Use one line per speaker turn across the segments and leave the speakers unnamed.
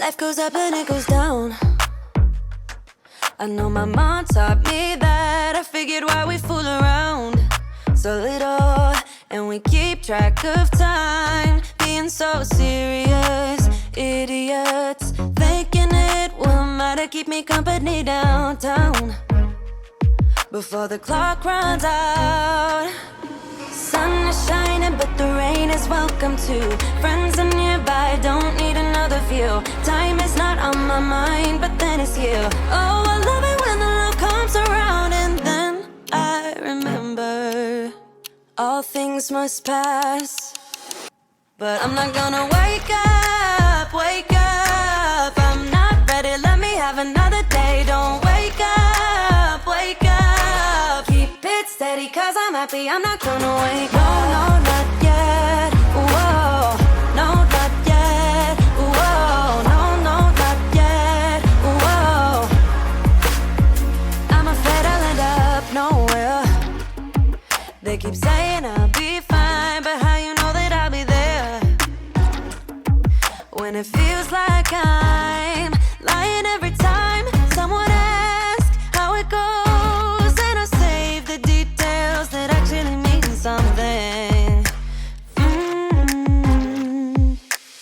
Life goes up and it goes down. I know my mom taught me that. I figured why we fool around so little, and we keep track of time, being so serious. Idiots thinking it will matter, keep me company downtown before the clock runs out. Sun is shining, but the rain is welcome too. Friends are nearby, don't need another view. Time is not on my mind, but then it's you. Oh, I love it when the love comes around, and then I remember all things must pass. But I'm not gonna wake up, wake up. I'm not ready, let me have another day. Don't wake up, wake up. Keep it steady, cause I'm happy, I'm not gonna wake up. No, not yet, whoa. No, not yet, whoa. No, not yet, whoa. I'm afraid I'll end up nowhere. They keep saying I'll be fine, but how you know that I'll be there when it feels like I'm lying every time someone asks how it goes, and I save the details that actually mean something.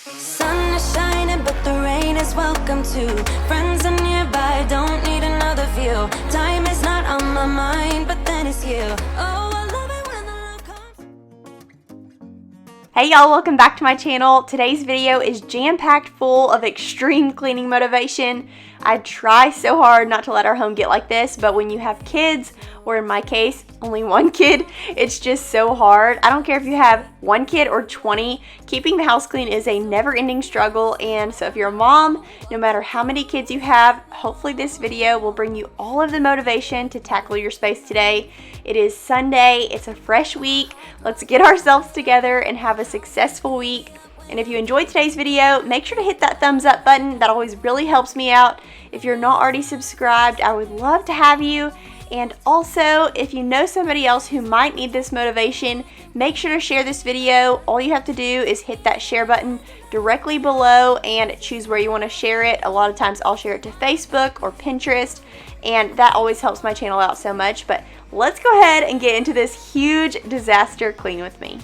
Sun is shining, but the rain is welcome too. Friends are nearby, don't need another view. Time is not on my mind, but then it's you. Oh, I love it when the love comes.
Hey y'all, welcome back to my channel. Today's video is jam-packed full of extreme cleaning motivation. I try so hard not to let our home get like this, but when you have kids, or in my case, only one kid, it's just so hard. I don't care if you have one kid or 20, keeping the house clean is a never-ending struggle. And so if you're a mom, no matter how many kids you have, hopefully this video will bring you all of the motivation to tackle your space today. It is Sunday, it's a fresh week. Let's get ourselves together and have a successful week. And if you enjoyed today's video, make sure to hit that thumbs up button. That always really helps me out. If you're not already subscribed, I would love to have you. And also, if you know somebody else who might need this motivation, make sure to share this video. All you have to do is hit that share button directly below and choose where you want to share it. A lot of times I'll share it to Facebook or Pinterest, and that always helps my channel out so much. But let's go ahead and get into this huge disaster clean with me.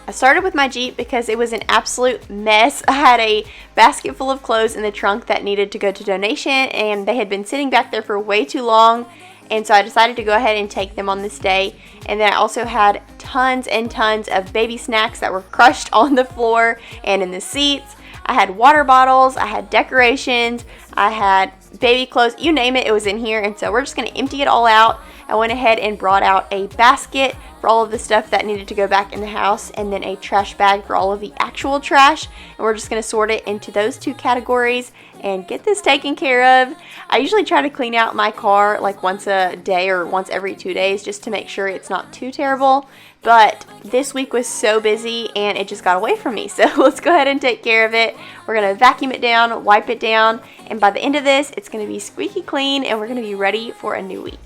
I started with my Jeep because it was an absolute mess. I had a basket full of clothes in the trunk that needed to go to donation, and they had been sitting back there for way too long, and so I decided to go ahead and take them on this day. And then I also had tons and tons of baby snacks that were crushed on the floor and in the seats. I had water bottles, I had decorations, I had baby clothes, you name it, it was in here. And so we're just going to empty it all out. I went ahead and brought out a basket for all of the stuff that needed to go back in the house, and then a trash bag for all of the actual trash. And we're just going to sort it into those two categories and get this taken care of. I usually try to clean out my car like once a day or once every 2 days just to make sure it's not too terrible. But this week was so busy and it just got away from me. So let's go ahead and take care of it. We're going to vacuum it down, wipe it down, and by the end of this, it's going to be squeaky clean and we're going to be ready for a new week.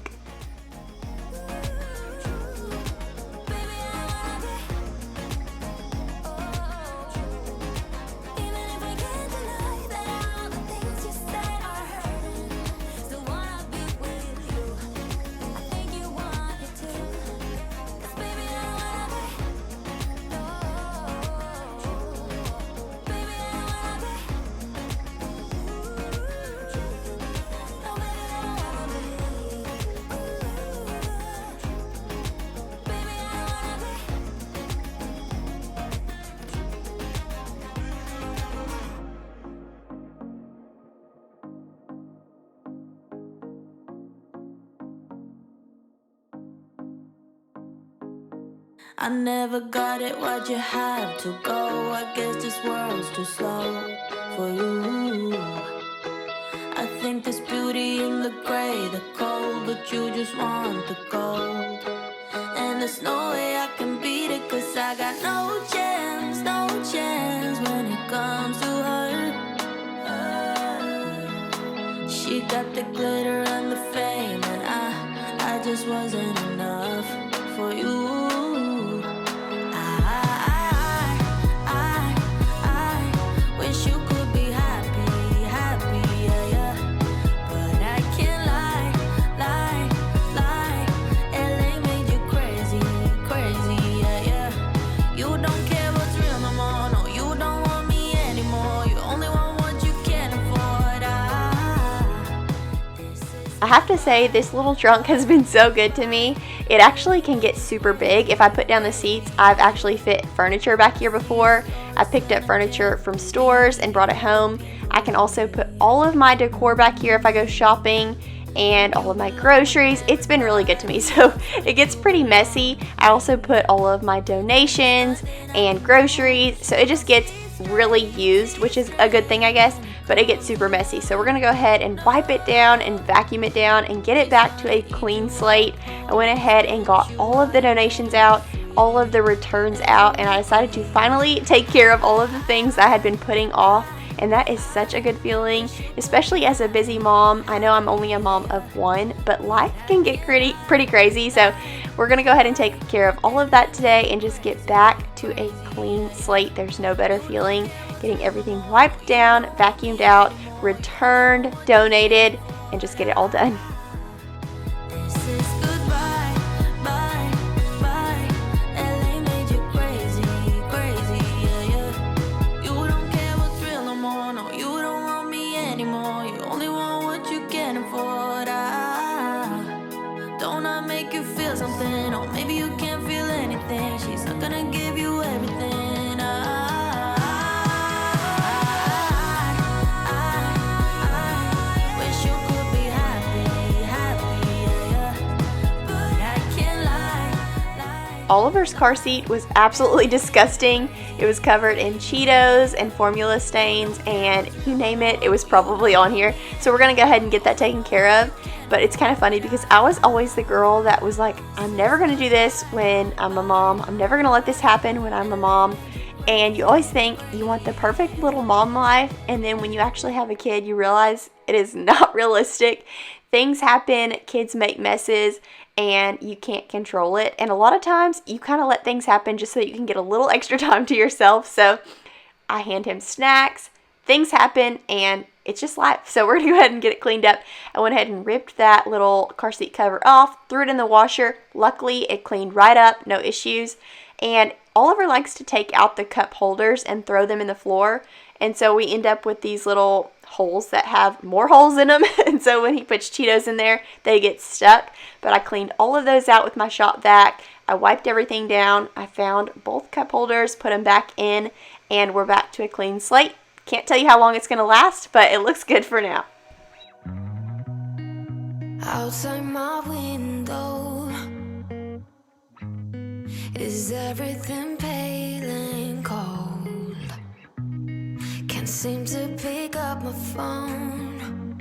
I never got it, why'd you have to go? I guess this world's too slow for you. I think there's beauty in the gray, the cold, but you just want the gold. And there's no way I can beat it, cause I got no chance when it comes to her. She got the glitter and
I have to say this little trunk has been so good to me. It actually can get super big. If I put down the seats, I've actually fit furniture back here before. I picked up furniture from stores and brought it home. I can also put all of my decor back here if I go shopping, and all of my groceries. It's been really good to me, so it gets pretty messy. I also put all of my donations and groceries, so it just gets really used, which is a good thing, I guess, but it gets super messy. So we're gonna go ahead and wipe it down and vacuum it down and get it back to a clean slate. I went ahead and got all of the donations out, all of the returns out, and I decided to finally take care of all of the things I had been putting off. And that is such a good feeling, especially as a busy mom. I know I'm only a mom of one, but life can get pretty crazy. So we're gonna go ahead and take care of all of that today and just get back to a clean slate. There's no better feeling getting everything wiped down, vacuumed out, returned, donated, and just get it all done. Oliver's car seat was absolutely disgusting. It was covered in Cheetos and formula stains, and you name it, it was probably on here. So we're gonna go ahead and get that taken care of. But it's kind of funny because I was always the girl that was like, I'm never gonna do this when I'm a mom. I'm never gonna let this happen when I'm a mom. And you always think you want the perfect little mom life, and then when you actually have a kid, you realize it is not realistic. Things happen, kids make messes, and you can't control it. And a lot of times you kind of let things happen just so that you can get a little extra time to yourself. So I hand him snacks, things happen, and it's just life. So we're gonna go ahead and get it cleaned up. I went ahead and ripped that little car seat cover off, threw it in the washer. Luckily it cleaned right up, no issues. And Oliver likes to take out the cup holders and throw them in the floor. And so we end up with these little holes that have more holes in them. And so when he puts Cheetos in there, they get stuck. But I cleaned all of those out with my shop vac. I wiped everything down. I found both cup holders, put them back in, and we're back to a clean slate. Can't tell you how long it's going to last, but it looks good for now.
Outside my window, is everything pale and cold? Can't seem to pick up my phone.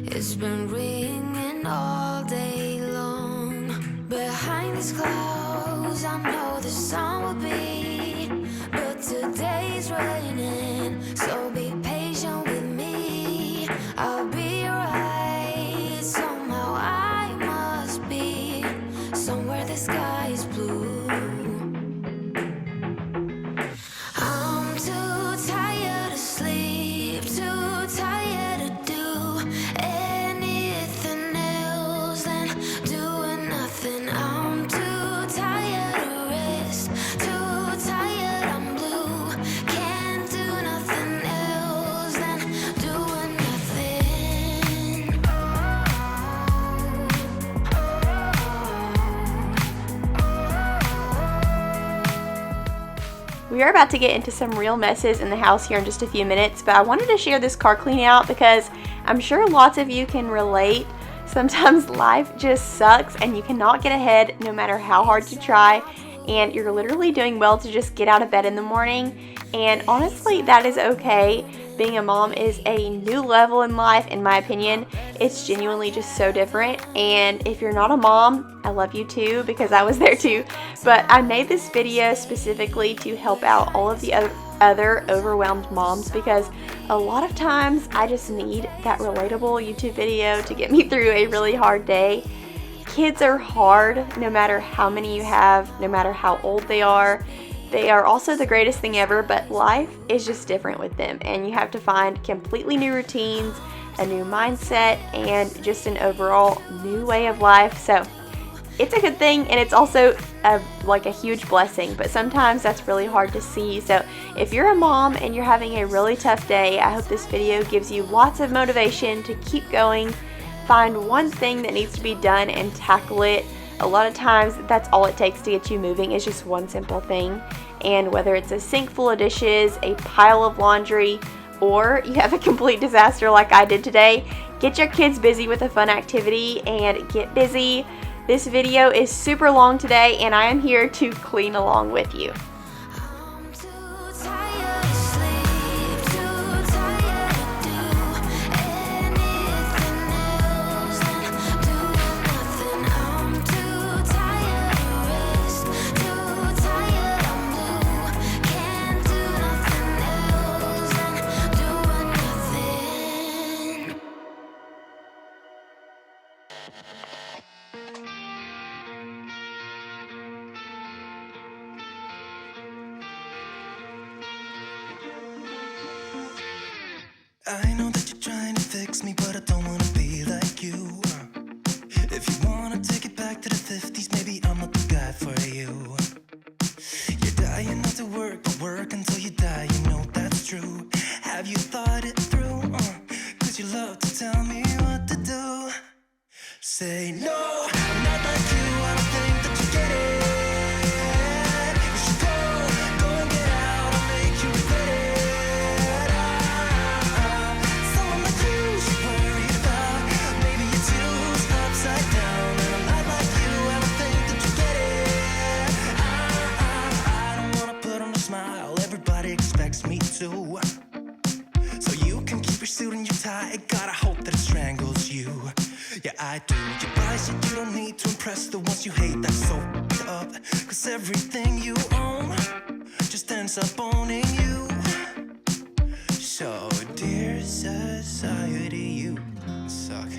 It's been ringing all day long. Behind these clouds, I know the sun will be, but today's raining, so be patient with me. I'll be right. Somehow I must be somewhere the sky is blue. I'm too tired to sleep, too tired to do anything else than doing nothing. I'm too tired to rest, too tired, I'm blue. Can't do nothing else than doing nothing.
We are about to get into some real messes in the house here in just a few minutes, but I wanted to share this car clean out because I'm sure lots of you can relate. Sometimes life just sucks and you cannot get ahead no matter how hard you try, and you're literally doing well to just get out of bed in the morning. And honestly, that is okay. Being a mom is a new level in life, in my opinion. It's genuinely just so different. And if you're not a mom, I love you too, because I was there too. But I made this video specifically to help out all of the other overwhelmed moms, because a lot of times I just need that relatable YouTube video to get me through a really hard day. Kids are hard no matter how many you have, no matter how old they are. They are also the greatest thing ever, but life is just different with them, and you have to find completely new routines, a new mindset, and just an overall new way of life. So it's a good thing, and it's also like a huge blessing, but sometimes that's really hard to see. So if you're a mom and you're having a really tough day, I hope this video gives you lots of motivation to keep going, find one thing that needs to be done and tackle it. A lot of times that's all it takes to get you moving, is just one simple thing. And whether it's a sink full of dishes, a pile of laundry, or you have a complete disaster like I did today, get your kids busy with a fun activity and get busy. This video is super long today, and I am here to clean along with you.
I'm too tired to sleep, too tired to do anything else than do nothing. I'm too tired to rest, too tired I'm blue. Can't do nothing else than doing nothing.
I know that you're trying to fix me, but I don't wanna be like you. If you wanna take it back to the 50s, maybe I'm not the guy for you. You're dying not to work, but work until you die, you know that's true. Have you thought it through? 'Cause you love to tell me what to do. Say no, I'm not like you, I don't think that you get it. You should go and get out, I'll make you regret it. Someone like you should worry about. Maybe your two's upside down, and I'm not like you, I don't think that you get it. I don't wanna put on a smile, everybody expects me to. So you can keep your suit and your tie, gotta hope that it strangles you. Yeah, I do. You buy shit you don't need to impress the ones you hate, that's so f***ed up. 'Cause everything you own just ends up owning you. So, dear society, you suck.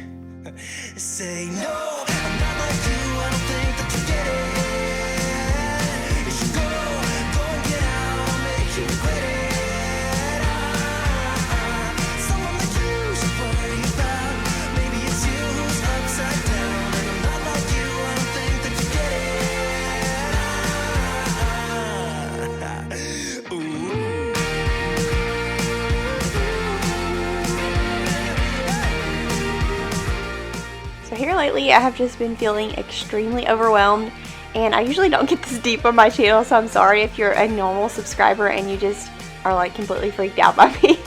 Say no, I'm not like you, I don't think that you get it. You should go and get out, I'll make you regret it. Someone like you should worry about. Maybe it's you who's upside down, and I'm not like you, I don't think that you get it. Ooh.
So here lately I have just been feeling extremely overwhelmed, and I usually don't get this deep on my channel, so I'm sorry if you're a normal subscriber and you just are like completely freaked out by me.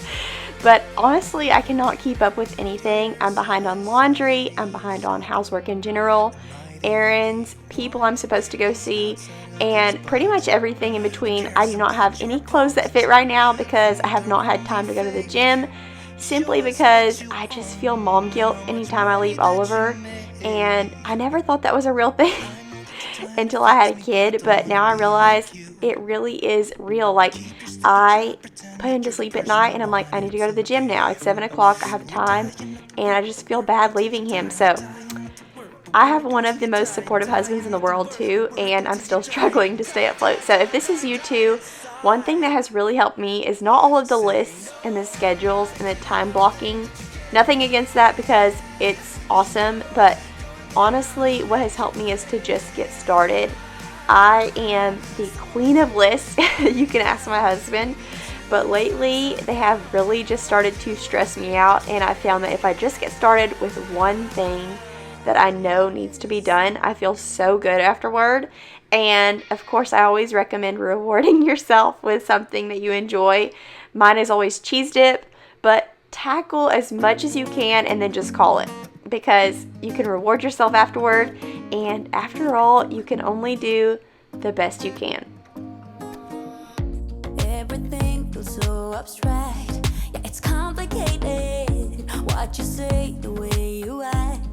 But honestly, I cannot keep up with anything. I'm behind on laundry, I'm behind on housework in general, errands, people I'm supposed to go see, and pretty much everything in between. I do not have any clothes that fit right now because I have not had time to go to the gym, simply because I just feel mom guilt anytime I leave Oliver, and I never thought that was a real thing until I had a kid, but now I realize it really is real. Like, I put him to sleep at night and I'm like, I need to go to the gym now. It's 7 o'clock, I have time, and I just feel bad leaving him. So I have one of the most supportive husbands in the world too, and I'm still struggling to stay afloat. So if this is you too, one thing that has really helped me is not all of the lists and the schedules and the time blocking. Nothing against that, because it's awesome, but honestly what has helped me is to just get started. I am the queen of lists. You can ask my husband, but lately they have really just started to stress me out, and I found that if I just get started with one thing that I know needs to be done, I feel so good afterward. And of course I always recommend rewarding yourself with something that you enjoy. Mine is always cheese dip, but tackle as much as you can and then just call it, because you can reward yourself afterward, and after all, you can only do the best you can.
Everything feels so abstract. Yeah, it's complicated. What you say, the way you act.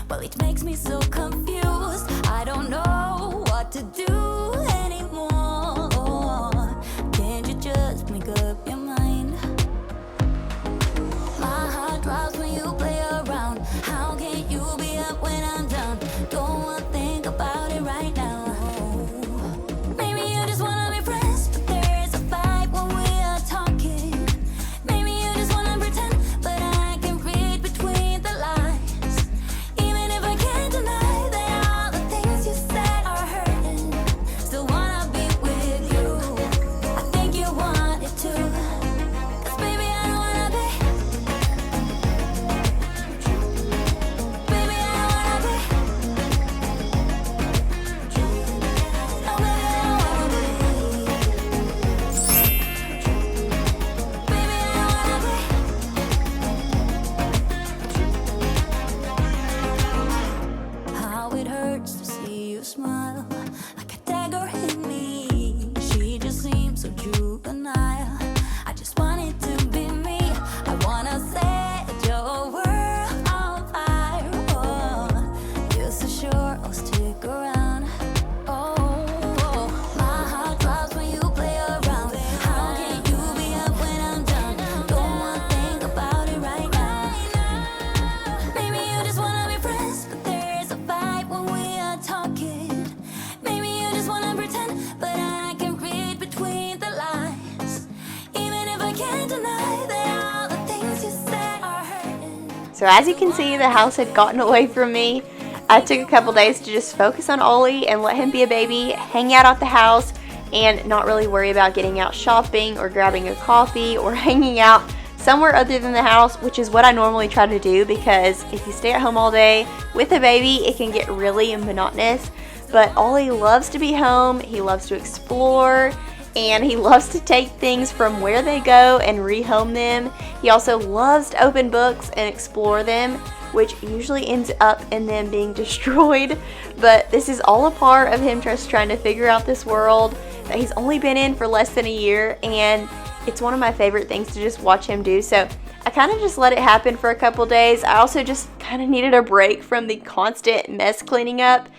Well, it makes me so confused. I don't know what to do anymore. Can't you just make up your mind? My heart drops when you play around. How can you be up when I'm down? Don't wanna think about it right now. Maybe you just wanna be friends, but there is a fight when we are talking. Maybe you just wanna pretend, but I can read between the lines. Even if I can't deny that all the things you said are hurting, still wanna be with you. I think you want it too. 'Cause baby, I don't wanna be.
So as you can see, the house had gotten away from me. I took a couple days to just focus on Ollie and let him be a baby, hang out at the house, and not really worry about getting out shopping or grabbing a coffee or hanging out somewhere other than the house, which is what I normally try to do, because if you stay at home all day with a baby, it can get really monotonous. But Ollie loves to be home, he loves to explore, and he loves to take things from where they go and rehome them. He also loves to open books and explore them, which usually ends up in them being destroyed. But this is all a part of him just trying to figure out this world that he's only been in for less than a year, and it's one of my favorite things to just watch him do. So I kind of just let it happen for a couple days. I also just kind of needed a break from the constant mess cleaning up.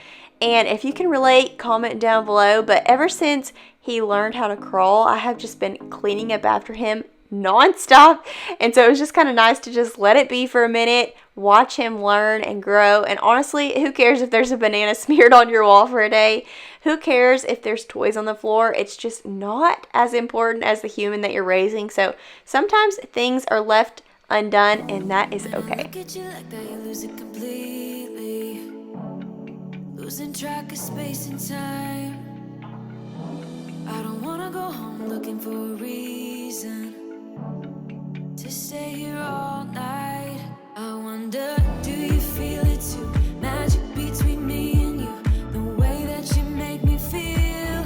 And if you can relate, comment down below. But ever since he learned how to crawl, I have just been cleaning up after him nonstop. And so it was just kind of nice to just let it be for a minute, watch him learn and grow. And honestly, who cares if there's a banana smeared on your wall for a day? Who cares if there's toys on the floor? It's just not as important as the human that you're raising. So sometimes things are left undone, and that is okay.
Look at you like that, you lose it completely. Losing track of space and time. I don't wanna go home looking for a reason to stay here all night. I wonder, do you feel it too? Magic between me and you, the way that you make me feel.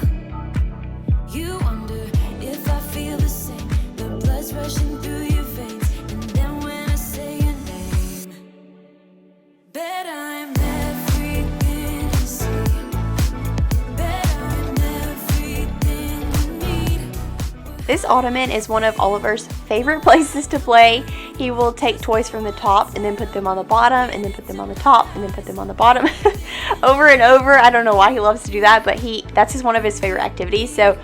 You wonder if I feel the same, the blood's rushing through your veins. And then when I say your name, bet I'm everything you see. Bet I'm everything you need.
This ottoman is one of Oliver's favorite places to play. He will take toys from the top and then put them on the bottom and then put them on the top and then put them on the bottom over and over. I don't know why he loves to do that, but that's one of his favorite activities. So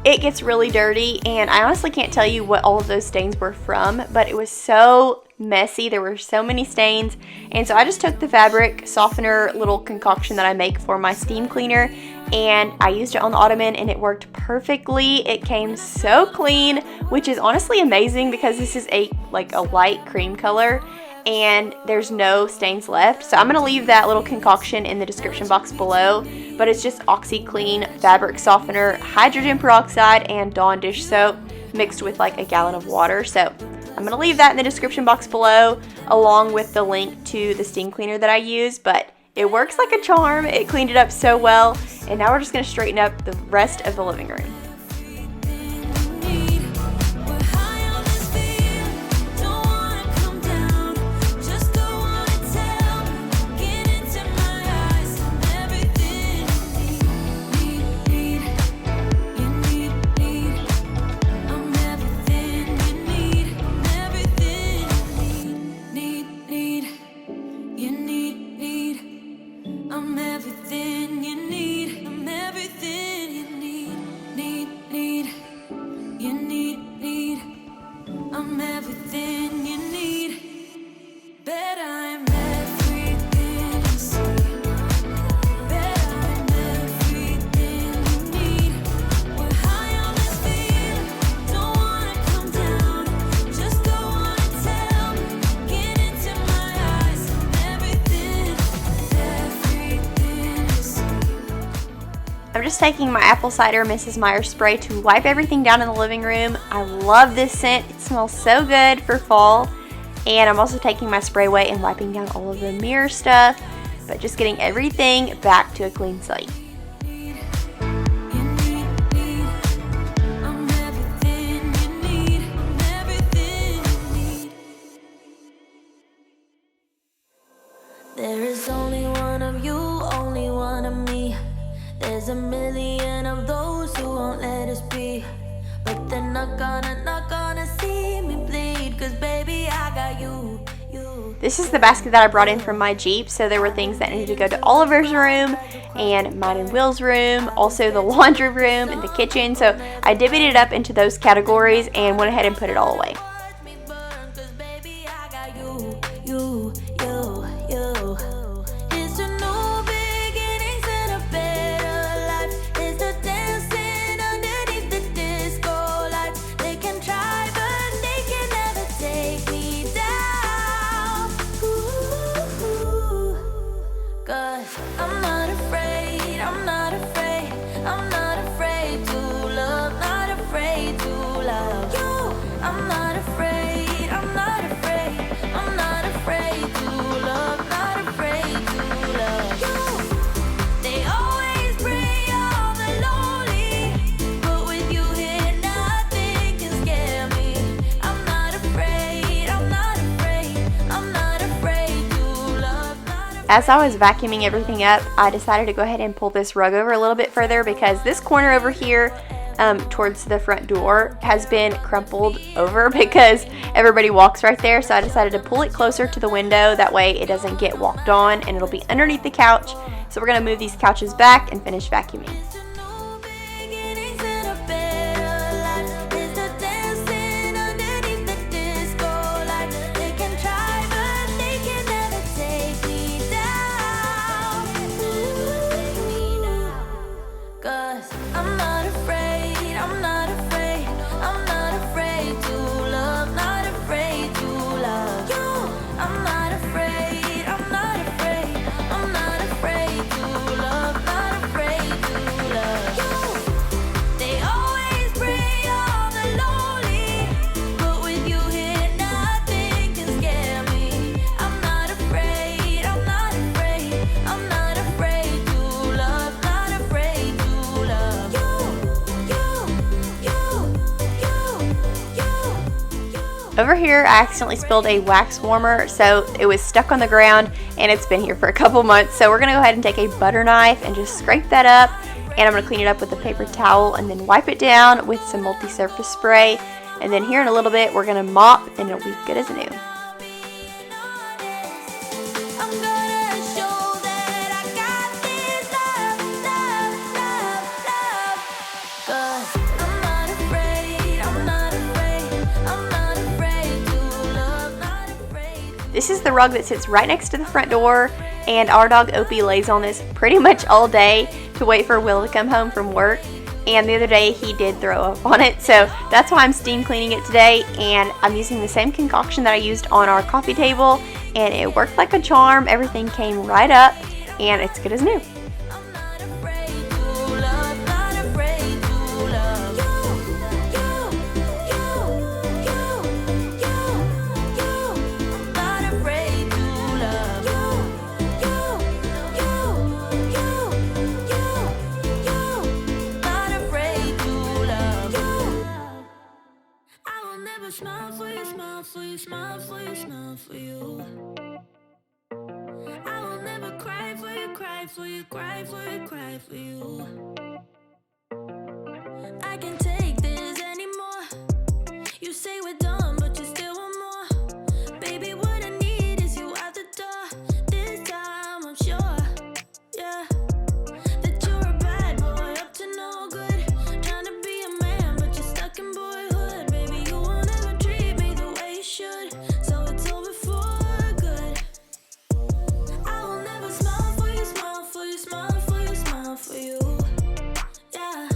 it gets really dirty, and I honestly can't tell you what all of those stains were from, but it was so messy. There were so many stains, and so I just took the fabric softener little concoction that I make for my steam cleaner, and I used it on the ottoman, and it worked perfectly. It came so clean, which is honestly amazing because this is a light cream color and there's no stains left. So I'm going to leave that little concoction in the description box below, but it's just OxiClean fabric softener, hydrogen peroxide, and Dawn dish soap mixed with like a gallon of water. So I'm going to leave that in the description box below along with the link to the steam cleaner that I use, but it works like a charm. It cleaned it up so well, and now we're just going to straighten up the rest of the living room. I'm just taking my apple cider Mrs. Meyer spray to wipe everything down in the living room. I love this scent. It smells so good for fall. And I'm also taking my spray away and wiping down all of the mirror stuff, but just getting everything back to a clean slate.
There is only one of you, only one of me. There's a million of those who won't let us be, but they're not gonna see me bleed, 'cause baby I got you.
This is the basket that I brought in from my Jeep, so there were things that needed to go to Oliver's room and mine and Will's room, also the laundry room and the kitchen, so I divvied it up into those categories and went ahead and put it all away. as I was vacuuming everything up, I decided to go ahead and pull this rug over a little bit further because this corner over here towards the front door has been crumpled over because everybody walks right there. So I decided to pull it closer to the window. That way it doesn't get walked on and it'll be underneath the couch. So we're going to move these couches back and finish vacuuming. Over here, I accidentally spilled a wax warmer, so it was stuck on the ground, and it's been here for a couple months. So we're going to go ahead and take a butter knife and just scrape that up, and I'm going to clean it up with a paper towel and then wipe it down with some multi-surface spray. And then here in a little bit, we're going to mop, and it'll be good as new. This is the rug that sits right next to the front door, and our dog Opie lays on this pretty much all day to wait for Will to come home from work. And the other day he did throw up on it, so that's why I'm steam cleaning it today. And I'm using the same concoction that I used on our coffee table, and it worked like a charm. Everything came right up, and it's good as new.
Smile for you, smile for you, smile for you, smile for you. I will never cry for you, cry for you, cry for you, cry for you. I can't take this anymore. You say we're done, but you still want more. Baby, what I need is you out the door. This time I'm sure, yeah, that you're a bad boy, up to no good. Trying to be a man, but you're stuck in boyhood. So it's over for good. I will never smile for you, smile for you, smile for you, smile for you. Yeah,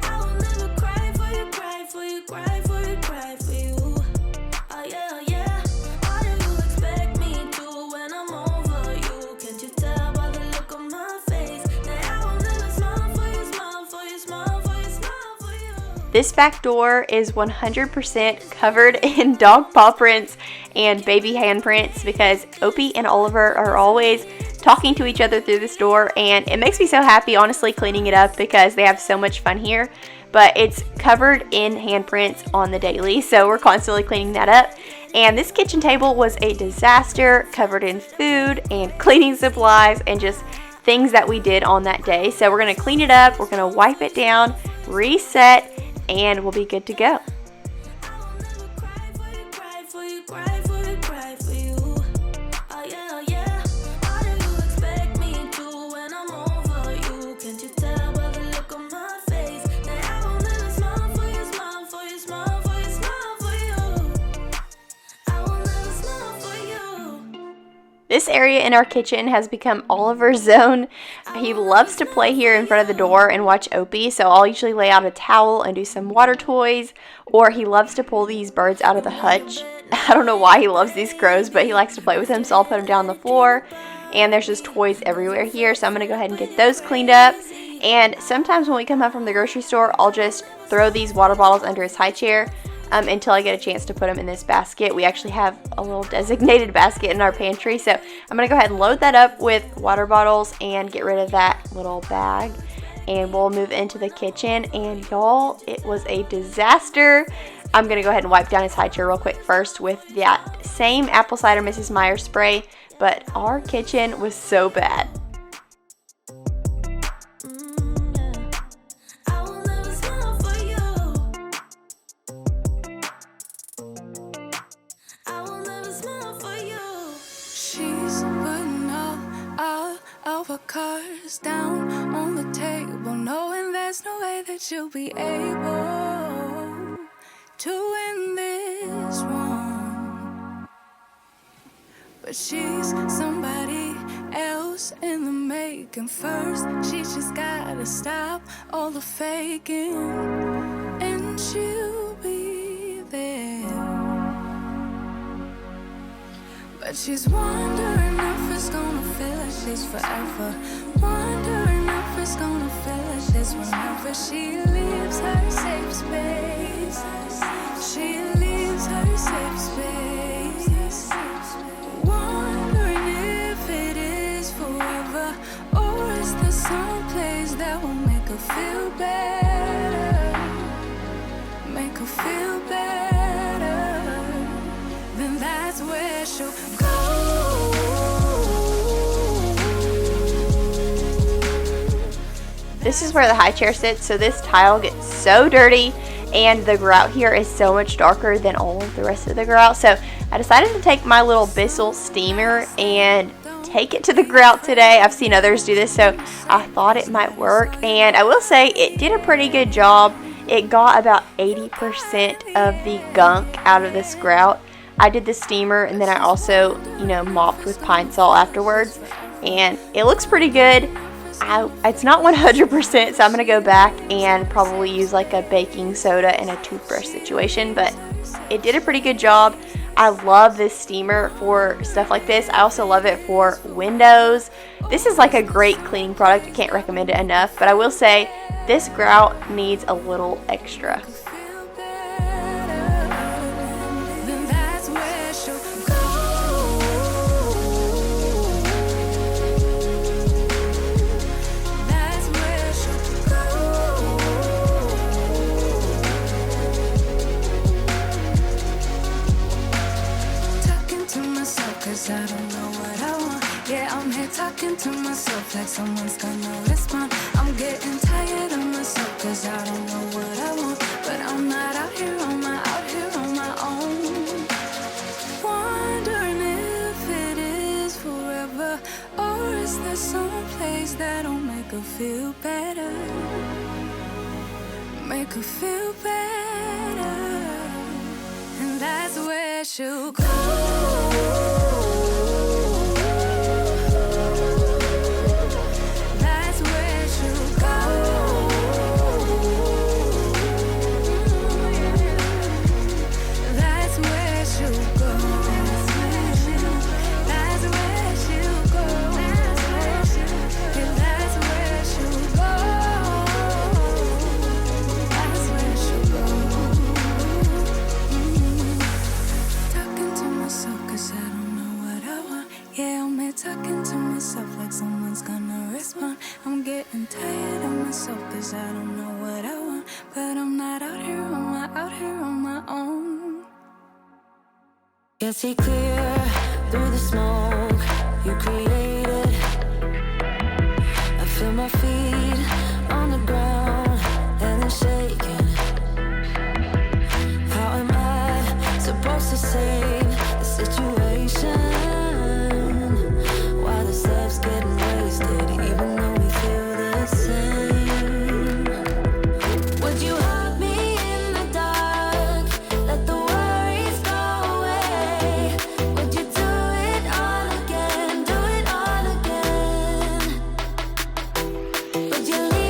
I will never cry for you, cry for you, cry for you, cry for you. Oh yeah, oh yeah. What do you expect me to when I'm over you? Can't you tell by the look on my face that I will never smile for you, smile for you, smile for you, smile for you.
This back door is 100% covered in dog paw prints and baby handprints because Opie and Oliver are always talking to each other through this door, and it makes me so happy, honestly, cleaning it up because they have so much fun here. But it's covered in handprints on the daily, so we're constantly cleaning that up. And this kitchen table was a disaster, covered in food and cleaning supplies and just things that we did on that day. So we're going to clean it up, we're going to wipe it down, reset, and we'll be good to go. This area in our kitchen has become Oliver's zone. He loves to play here in front of the door and watch Opie, so I'll usually lay out a towel and do some water toys, or he loves to pull these birds out of the hutch. I don't know why he loves these crows, but he likes to play with them, so I'll put them down on the floor. And there's just toys everywhere here, so I'm going to go ahead and get those cleaned up. And sometimes when we come home from the grocery store, I'll just throw these water bottles under his high chair until I get a chance to put them in this basket. We actually have a little designated basket in our pantry, so I'm going to go ahead and load that up with water bottles and get rid of that little bag. And we'll move into the kitchen, and y'all, it was a disaster. I'm going to go ahead and wipe down his high chair real quick first with that same apple cider Mrs. Meyer spray, but our kitchen was so bad.
Cards down on the table, knowing there's no way that you'll be able to win this one. But she's somebody else in the making. First, she just gotta stop all the faking, and she'll be there. But she's wondering if it's gonna feel like this forever. Wondering if it's gonna feel like this whenever she leaves her safe space. She leaves her safe space. Wondering if it is forever, or is there some place that will make her feel better? Make her feel better. Then that's where she'll go.
This is where the high chair sits, so this tile gets so dirty, and the grout here is so much darker than all of the rest of the grout. So I decided to take my little Bissell steamer and take it to the grout today. I've seen others do this, so I thought it might work, and I will say it did a pretty good job. It got about 80% of the gunk out of this grout. I did the steamer, and then I also, mopped with pine sol afterwards, and it looks pretty good. It's not 100%, so I'm going to go back and probably use like a baking soda and a toothbrush situation, but it did a pretty good job. I love this steamer for stuff like this. I also love it for windows. This is like a great cleaning product. I can't recommend it enough, but I will say this grout needs a little extra.
Cause I don't know what I want. Yeah, I'm here talking to myself like someone's gonna respond. I'm getting tired of myself cause I don't know what I want. But I'm not out here on my own. Wondering if it is forever, or is there some place that'll make her feel better? Make her feel better. And that's where she'll go. Talking to myself like someone's gonna respond. I'm getting tired of myself cause I don't know what I want. But I'm not out here on my own.
Can see clear through the smoke you created. I feel my feet on the ground and they're shaking. How am I supposed to save the situation? Steps getting wasted, even though we feel the same. Would you hug me in the dark? Let the worries go away. Would you do it all again? Do it all again? Would you leave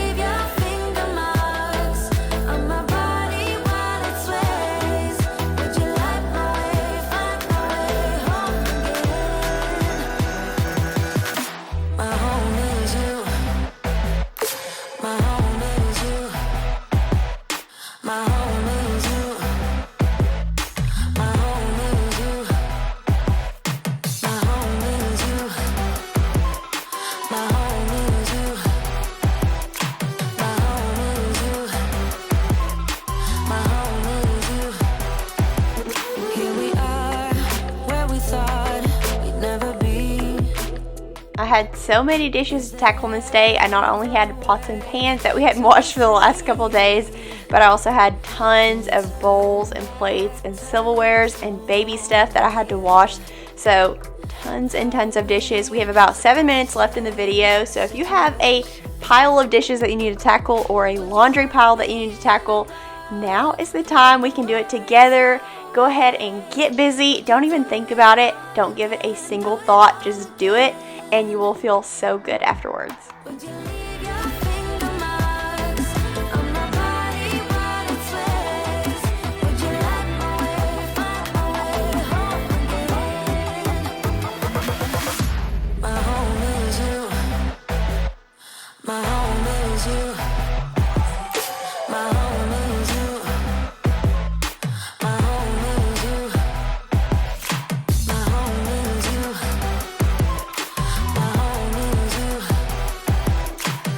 I had so many dishes to tackle in this day. I not only had pots and pans that we hadn't washed for the last couple days, but I also had tons of bowls and plates and silverwares and baby stuff that I had to wash. So tons and tons of dishes. We have about 7 minutes left in the video, so if you have a pile of dishes that you need to tackle or a laundry pile that you need to tackle, now is the time. We can do it together. Go ahead and get busy. Don't even think about it. Don't give it a single thought. Just do it, and you will feel so good afterwards.
Would you leave your finger marks on my body while it sweats? Would you let my way find my way home again? My home is you. My home is you. My home is you. My home is you. My home is you. My home is you.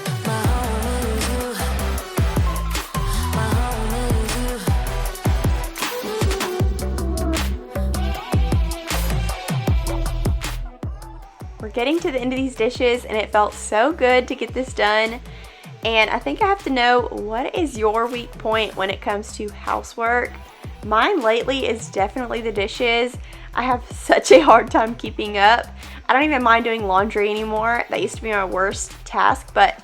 My home is you. My home is you.
We're getting to the end of these dishes, and it felt so good to get this done. And I think I have to know, what is your weak point when it comes to housework? Mine lately is definitely the dishes. I have such a hard time keeping up. I don't even mind doing laundry anymore. That used to be my worst task, but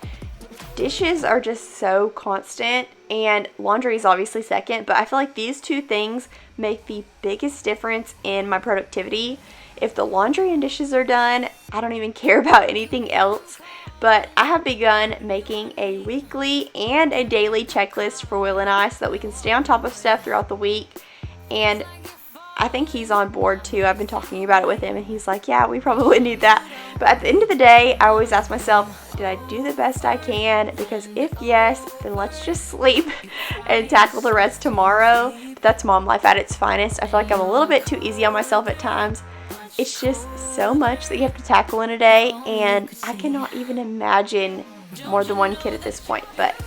dishes are just so constant, and laundry is obviously second, but I feel like these two things make the biggest difference in my productivity. If the laundry and dishes are done, I don't even care about anything else. But I have begun making a weekly and a daily checklist for Will and I so that we can stay on top of stuff throughout the week. And I think he's on board too. I've been talking about it with him, and he's like, yeah, we probably need that. But at the end of the day, I always ask myself, did I do the best I can? Because if yes, then let's just sleep and tackle the rest tomorrow. But that's mom life at its finest. I feel like I'm a little bit too easy on myself at times. It's just so much that you have to tackle in a day, and I cannot even imagine more than one kid at this point. But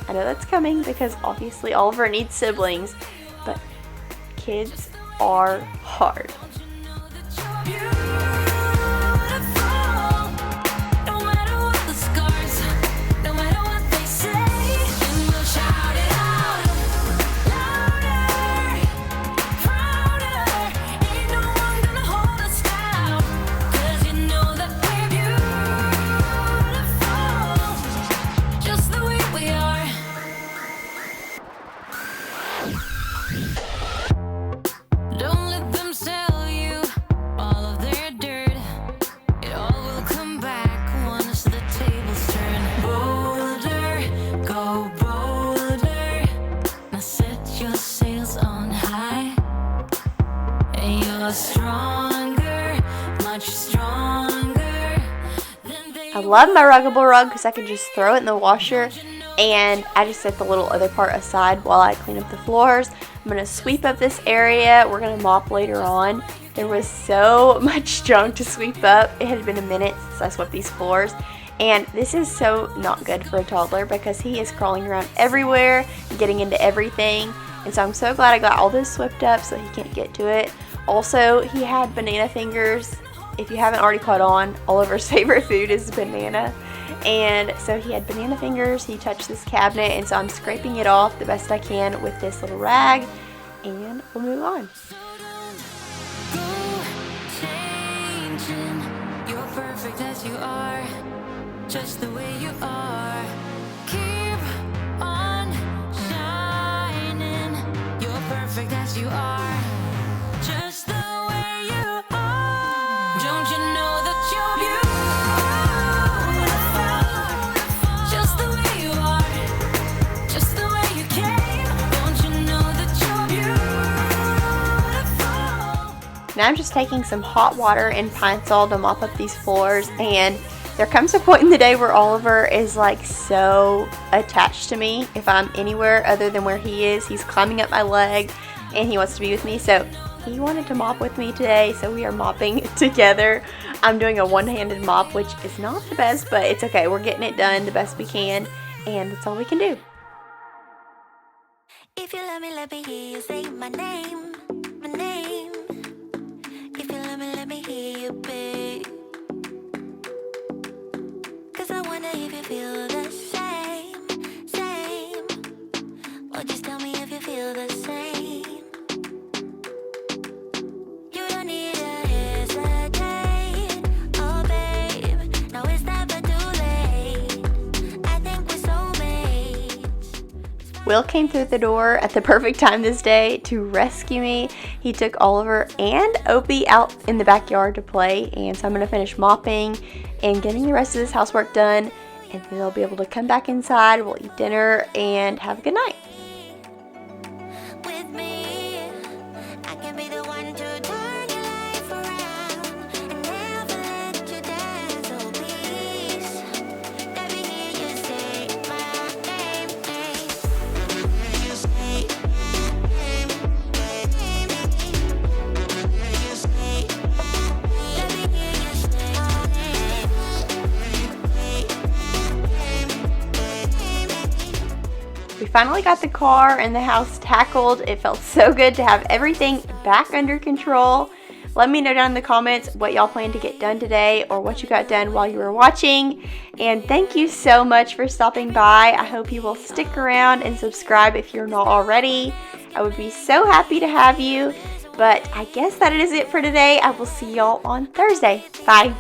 I know that's coming because obviously Oliver needs siblings, but kids are hard. I love my ruggable rug because I can just throw it in the washer, and I just set the little other part aside while I clean up the floors. I'm going to sweep up this area. We're going to mop later on. There was so much junk to sweep up. It had been a minute since I swept these floors, and this is so not good for a toddler because he is crawling around everywhere, getting into everything, and so I'm so glad I got all this swept up so he can't get to it. Also, he had banana fingers. If you haven't already caught on, Oliver's favorite food is banana. And so he had banana fingers. He touched this cabinet, and so I'm scraping it off the best I can with this little rag, and we'll move on.
Go changing. You're perfect as you are, just the way you are. Keep on shining. You're perfect as you are, just the way you are. Don't you know that you're beautiful, just the way you are, just the way you came. Don't you know that you're beautiful?
Now I'm just taking some hot water and Pine Sol to mop up these floors, and there comes a point in the day where Oliver is like so attached to me. If I'm anywhere other than where he is, he's climbing up my leg and he wants to be with me. So he wanted to mop with me today, so we are mopping together. I'm doing a one-handed mop, which is not the best, but it's okay. We're getting it done the best we can, and that's all we can do.
If you let me hear you say my name, my name. If you let me hear you, babe.
Will came through the door at the perfect time this day to rescue me. He took Oliver and Opie out in the backyard to play, and so I'm going to finish mopping and getting the rest of this housework done, and then they'll be able to come back inside, we'll eat dinner, and have a good night.
With me, I can be the one to turn your life around and never let you down. So please, let me hear you say my name. Let me hear you say my name. Let me hear you say my name.
We finally got the car and the house tackled. It felt so good to have everything back under control. Let me know down in the comments what y'all plan to get done today or what you got done while you were watching. And thank you so much for stopping by. I hope you will stick around and subscribe if you're not already. I would be so happy to have you. But I guess that is it for today. I will see y'all on Thursday. Bye.